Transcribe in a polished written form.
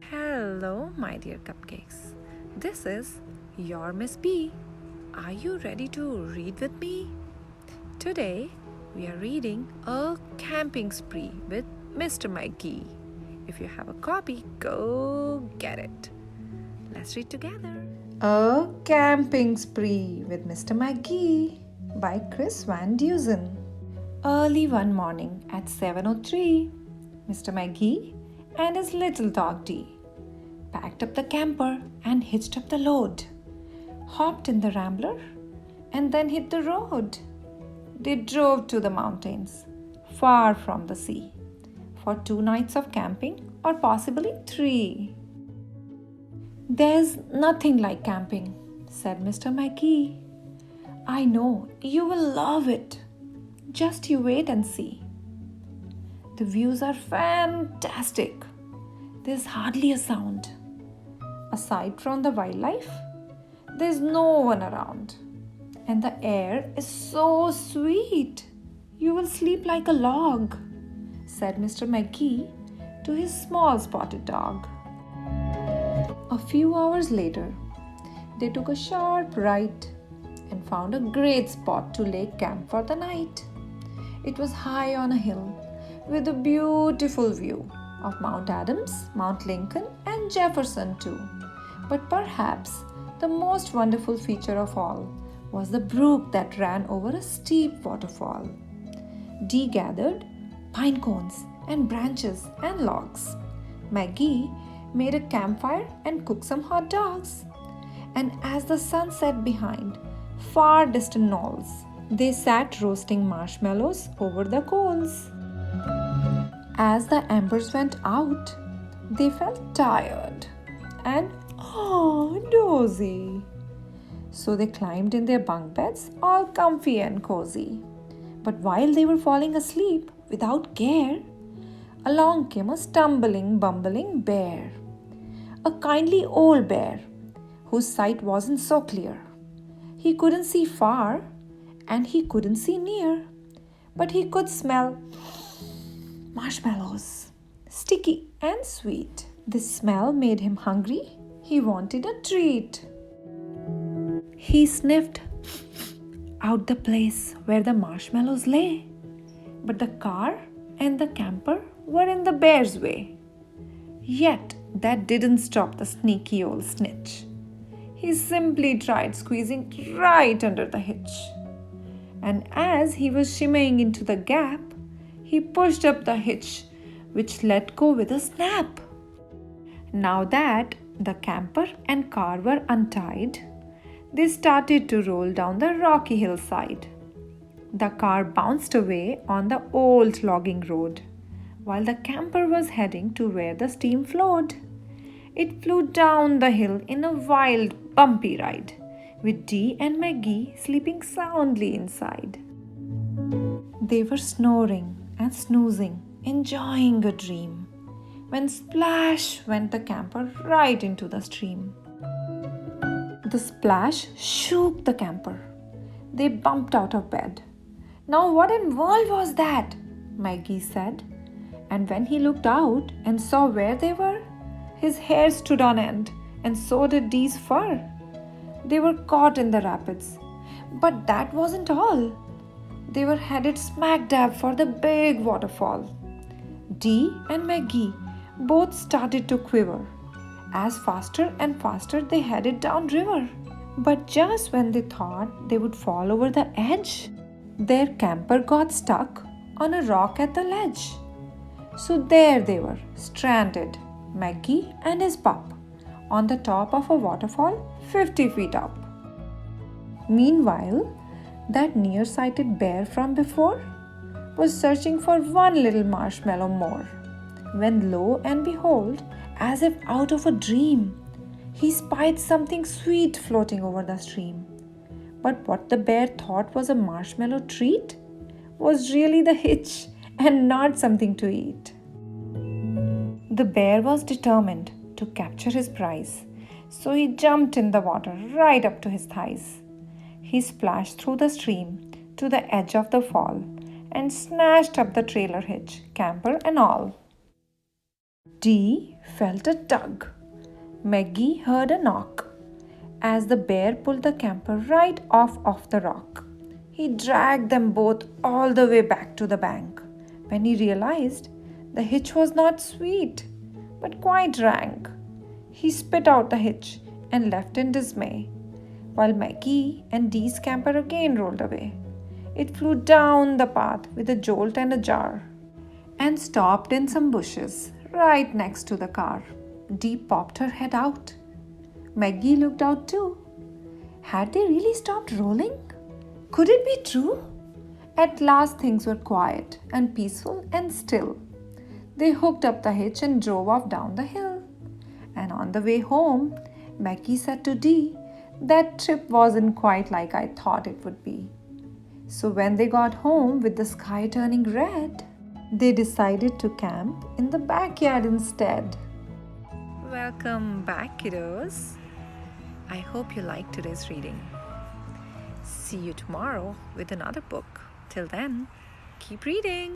Hello, my dear cupcakes. This is your Miss B. Are you ready to read with me? Today, we are reading A Camping Spree with Mr. Magee. If you have a copy, go get it. Let's read together. A Camping Spree with Mr. Magee by Chris Van Dusen. Early one morning at 7:03, Mr. Magee and his little dog Dee packed up the camper and hitched up the load, hopped in the rambler, and then hit the road. They drove to the mountains, far from the sea, for 2 nights of camping or possibly 3. There's nothing like camping, said Mr. Magee. I know you will love it. Just you wait and see. The views are fantastic. There's hardly a sound. Aside from the wildlife, there's no one around. And the air is so sweet. You will sleep like a log, said Mr. Magee to his small spotted dog. A few hours later, they took a sharp right and found a great spot to lay camp for the night. It was high on a hill with a beautiful view of Mount Adams, Mount Lincoln, and Jefferson too. But perhaps the most wonderful feature of all was the brook that ran over a steep waterfall. Dee gathered pine cones and branches and logs. Magee made a campfire and cooked some hot dogs. And as the sun set behind far distant knolls, they sat roasting marshmallows over the coals. As the embers went out, they felt tired and dozy. So they climbed in their bunk beds, all comfy and cozy. But while they were falling asleep without care, along came a stumbling, bumbling bear. A kindly old bear whose sight wasn't so clear. He couldn't see far and he couldn't see near, but he could smell marshmallows, sticky and sweet. This smell made him hungry. He wanted a treat. He sniffed out the place where the marshmallows lay, but the car and the camper were in the bear's way. Yet that didn't stop the sneaky old snitch. He simply tried squeezing right under the hitch. And as he was shimmying into the gap, he pushed up the hitch, which let go with a snap. Now that the camper and car were untied, they started to roll down the rocky hillside. The car bounced away on the old logging road, while the camper was heading to where the steam flowed. It flew down the hill in a wild, bumpy ride, with Dee and Magee sleeping soundly inside. They were snoring and snoozing, enjoying a dream, when splash went the camper right into the stream. The splash shook the camper. They bumped out of bed. Now what in world was that? Magee said. And when he looked out and saw where they were, his hair stood on end, and so did Dee's fur. They were caught in the rapids. But that wasn't all. They were headed smack dab for the big waterfall. Dee and Magee both started to quiver as faster and faster they headed downriver. But just when they thought they would fall over the edge, their camper got stuck on a rock at the ledge. So there they were, stranded, Magee and his pup, on the top of a waterfall 50 feet up. Meanwhile, that nearsighted bear from before was searching for one little marshmallow more, when lo and behold, as if out of a dream, he spied something sweet floating over the stream. But what the bear thought was a marshmallow treat was really the hitch and not something to eat. The bear was determined to capture his prize, so he jumped in the water right up to his thighs. He splashed through the stream to the edge of the fall and snatched up the trailer hitch, camper and all. Dee felt a tug. Maggie heard a knock as the bear pulled the camper right off the rock. He dragged them both all the way back to the bank when he realized the hitch was not sweet but quite rank. He spit out the hitch and left in dismay, while Maggie and Dee's camper again rolled away. It flew down the path with a jolt and a jar and stopped in some bushes right next to the car. Dee popped her head out. Maggie looked out too. Had they really stopped rolling? Could it be true? At last things were quiet and peaceful and still. They hooked up the hitch and drove off down the hill. And on the way home, Maggie said to Dee, "That trip wasn't quite like I thought it would be." So when they got home with the sky turning red, they decided to camp in the backyard instead. Welcome back, kiddos. I hope you liked today's reading. See you tomorrow with another book. Till then, keep reading.